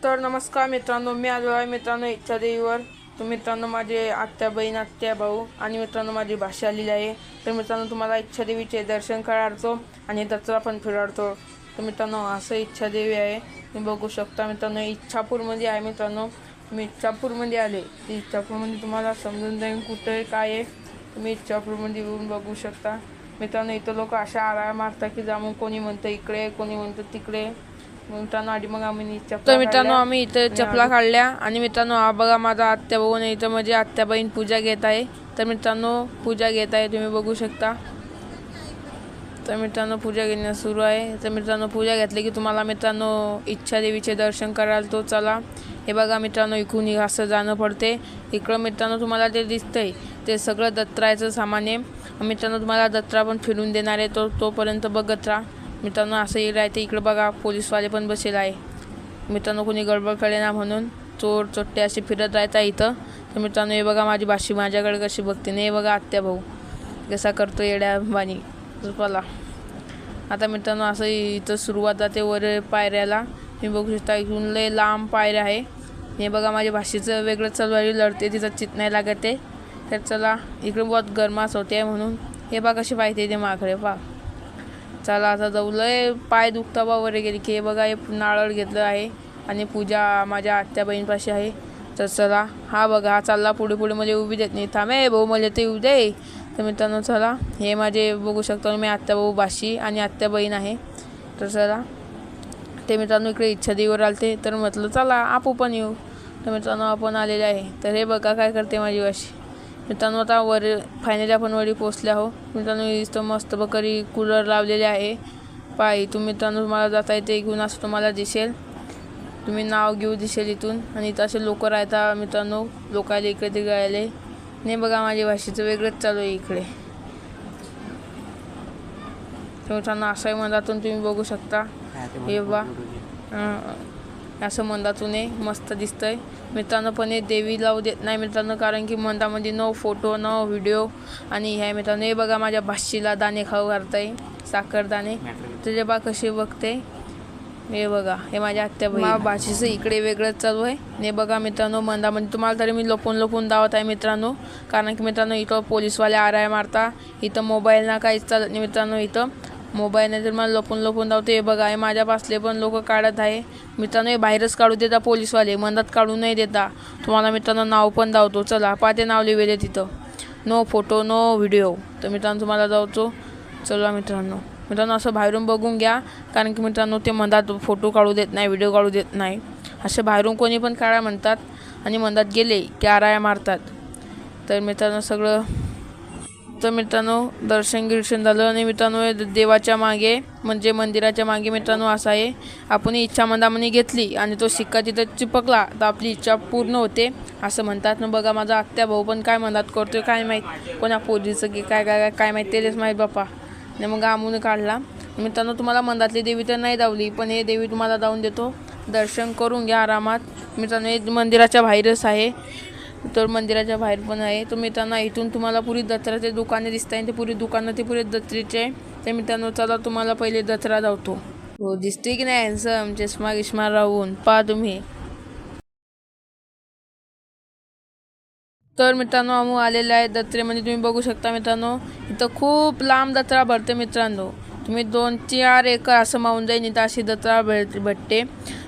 तर नमस्कार मित्रांनो, मी आलो आहे मित्रांनो इच्छा देवीवर. तर मित्रांनो माझे आत्या बहीण, आत्या भाऊ आणि मित्रांनो माझी भाषा आलेली आहे. तर मित्रांनो तुम्हाला इच्छा देवीचे दर्शन कराडतो आणि दसरा पण फिराडतो. तर मित्रांनो असं इच्छा देवी आहे, तुम्ही बघू शकता. मित्रांनो इच्छापूरमध्ये आहे. मित्रांनो मी इच्छापूरमध्ये आले. ती इच्छापूरमध्ये तुम्हाला समजून जाईल कुठे काय आहे. तुम्ही इच्छापूरमध्ये येऊन बघू शकता. मित्रांनो इथं लोक अशा आळा मारतात की जामून कोणी म्हणतं इकडे, कोणी म्हणतं तिकडे. मित्रांनो आधी मग आम्ही तर मित्रांनो आम्ही इथे चपला काढल्या आणि मित्रांनो हा बघा माझा आत्या भाऊ आणि इथं म्हणजे आत्या बहीण पूजा घेत आहे. तर मित्रांनो पूजा घेत आहे, तुम्ही बघू शकता. तर मित्रांनो पूजा घेणं सुरू आहे. तर मित्रांनो पूजा घेतली की तुम्हाला मित्रांनो इच्छा देवीचे दर्शन करायला तो चला. हे बघा मित्रांनो इकडून असं जाणं पडते. इकडं मित्रांनो तुम्हाला ते दिसतंय ते सगळं दत्तरायचं सामान आहे. मित्रांनो तुम्हाला दत्तरा पण फिरून देणार आहे. तोपर्यंत बघत राहा. मित्रांनो असं येईल आहे. ते इकडं बघा पोलीसवाले पण बसेल आहे. मित्रांनो कोणी गडबड करे ना म्हणून चोर चोट्टे असे फिरत राहतात इथं. तर मित्रांनो हे बघा माझी भाषी माझ्याकडे कशी बघते नाही. हे बघा आत्या भाऊ कसा करतो येड्या बाणी झोपाला. आता मित्रांनो असं इथं सुरुवात जाते वर पायऱ्याला. तुम्ही बघू शकता इथून लय लांब पायऱ्या आहे. हे बघा माझ्या भाषेचं वेगळं चालवायला लढते, तिचं चित नाही लागत आहे. तर चला इकडे बहुत गरमास होते म्हणून हे बघा कशी पाहिजे ते माकडे पा. चला आता जाऊ. लय पाय दुखता बा वगैरे गेली की हे बघा हे नारळ घेतलं आहे आणि पूजा माझ्या आत्या बहीणपाशी आहे. तर चला हा बघा हा चालला पुढे पुढे म्हणजे उभी देत नाही. थांबे भाऊ मला ते येऊ दे. तर मित्रांनो चला हे माझे बघू शकतो मी आत्या भाऊ भाशी आणि आत्या बहीण आहे. तर चला ते मित्रांनो इकडे इच्छा देवीवर आलते तर म्हटलं चला आपू पण येऊ. तर मित्रांनो आपण आलेले आहे. तर हे बघा काय करते माझी भाशी. मित्रांनो आता वर फायनली आपण वरी पोचले आहो. मित्रांनो इथं मस्त बकरी कूलर लावलेले आहे. पाय तुम्ही मित्रांनो तुम्हाला जाता येते घेऊन असं तुम्हाला दिसेल. तुम्ही नाव घेऊ दिसेल इथून. आणि इथं असे लोक राहतात मित्रांनो लोकायला इकडे ते गायले नाही. बघा माझ्या भाषेचं वेगळंच चालू आहे इकडे. तर मित्रांनो असंही मंदातून तुम्ही बघू शकता. हे बघा असं मंदातून आहे मस्त दिसतंय. मित्रांनो पण हे देवी लावू देत नाही मित्रांनो, कारण की मंदामध्ये नो फोटो नो व्हिडिओ. आणि ह्या मित्रांनो हे बघा माझ्या भाषीला दाणे खाऊ घालताय साखरदाणे. तुझे बा कसे बघते. हे बघा हे माझ्या आत्या बहीण भाषेचं इकडे वेगळंच चालू आहे. हे बघा मित्रांनो मंदामध्ये तुम्हाला तरी मी लपून लपून दावत आहे मित्रांनो, कारण की मित्रांनो इथं पोलीसवाले आराय मारता. इथं मोबाईल ना काहीच चालत नाही मित्रांनो. इथं मोबाईल नाही तर मला लपून लपून धावते. हे बघा हे माझ्या पासले पण लोक काढत आहे मित्रांनो. हे बाहेरच काढू देता पोलीसवाले, मंदात काढू नाही देता. तुम्हाला मित्रांनो नाव पण धावतो. चला पाहते नाव लिहिलेले तिथं नो फोटो नो व्हिडिओ. तर मित्रांनो तुम्हाला धावतो. चला मित्रांनो असं बाहेरून बघून घ्या, कारण की मित्रांनो ते मंदात फोटो काढू देत नाही, व्हिडिओ काढू देत नाही. असे बाहेरून कोणी पण काढा म्हणतात आणि मंदात गेले की आराया मारतात. तर मित्रांनो सगळं तर मित्रांनो दर्शन गिर्शन झालं. आणि मित्रांनो देवाच्या मागे म्हणजे मंदिराच्या मागे मित्रांनो असं आहे, आपण इच्छा मंदामनी घेतली आणि तो सिक्का तिथं चिपकला तर आपली इच्छा पूर्ण होते असं म्हणतात ना. बघा माझा आत्या भाऊ पण काय मंदात करतोय काय माहीत, कोणा पोरीचं की काय काय काय माहीत तेच माहीत बापा. आणि मग आमून काढला. मित्रांनो तुम्हाला मंदातली देवी तर नाही धावली, पण हे देवी तुम्हाला धावून देतो. दर्शन करून घ्या आरामात. मित्रांनो हे मंदिराच्या बाहेरच आहे. तर मंदिराच्या बाहेर पण आहे. तर मित्रांनो इथून तुम्हाला पुरी दसऱ्याचे दुकाने दिसत आहे. ते पुरी दुकानं ते पुरे दसऱ्याचे आहे. तर मित्रांनो चला तुम्हाला पहिले दसरा धावतो. हो दिसते की नाही हॅन्सम चष्मा गिष्मा राहून पहा तुम्ही. तर मित्रांनो आम्ही आलेले आहे दत्रेमध्ये. तुम्ही बघू शकता मित्रांनो इथं खूप लांब दसरा भरते मित्रांनो. तुम्ही 2-4 एकर असं मावून जाईन इथं अशी दसरा भेटते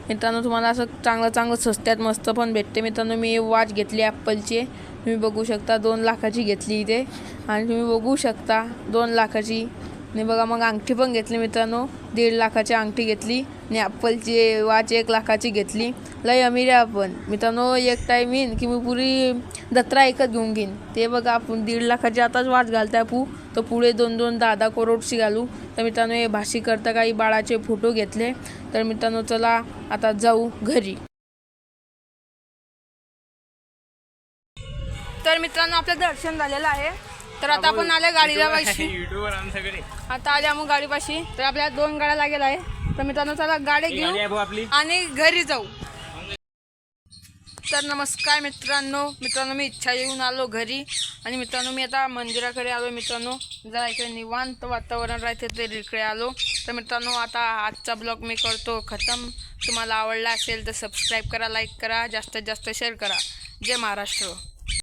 मित्रांनो. तुम्हाला असं चांगलं स्वस्त्यात मस्त पण भेटते मित्रांनो. मी वॉच घेतली ॲपलची, तुम्ही बघू शकता 2 लाखाची घेतली इथे. आणि तुम्ही बघू शकता 2 लाखाची. आणि बघा मग अंगठी पण घेतली मित्रांनो, 1.5 लाखाची अंगठी घेतली. आणि ॲपलची वॉच 1 लाखाची घेतली. लय अमीर आहे आपण मित्रांनो. एक टाईम येईन की मी पुरी दसरा एकच घेऊन घेईन. ते बघा आपण 1.5 लाखाची आताच वॉच घालताय तर पुढे 2-2, 10-10 करोडची घालू. तर मित्रांनो हे भाषी करता काही बाळाचे फोटो घेतले. तर मित्रांनो चला आता जाऊ घरी. तर मित्रांनो आपलं दर्शन झालेलं आहे. तर आता आपण आले गाडीला पाशी. आता आले आम्ही गाडीपाशी. तर आपल्याला 2 गाड्या लागेल आहे. तर मित्रांनो चला गाडी घेऊ आणि घरी जाऊ. तर नमस्कार मित्रांनो मी इच्छा येऊन आलो घरी. आणि मित्रांनो मी आता मंदिराकडे आलो मित्रांनो. जरा इकडे निवांत वातावरण राहते तर इकडे आलो. तर मित्रांनो आता आजचा ब्लॉग मी करतो खतम. तुम्हाला आवडला असेल तर सबस्क्राईब करा, लाईक करा, जास्तीत जास्त शेअर करा. जय महाराष्ट्र.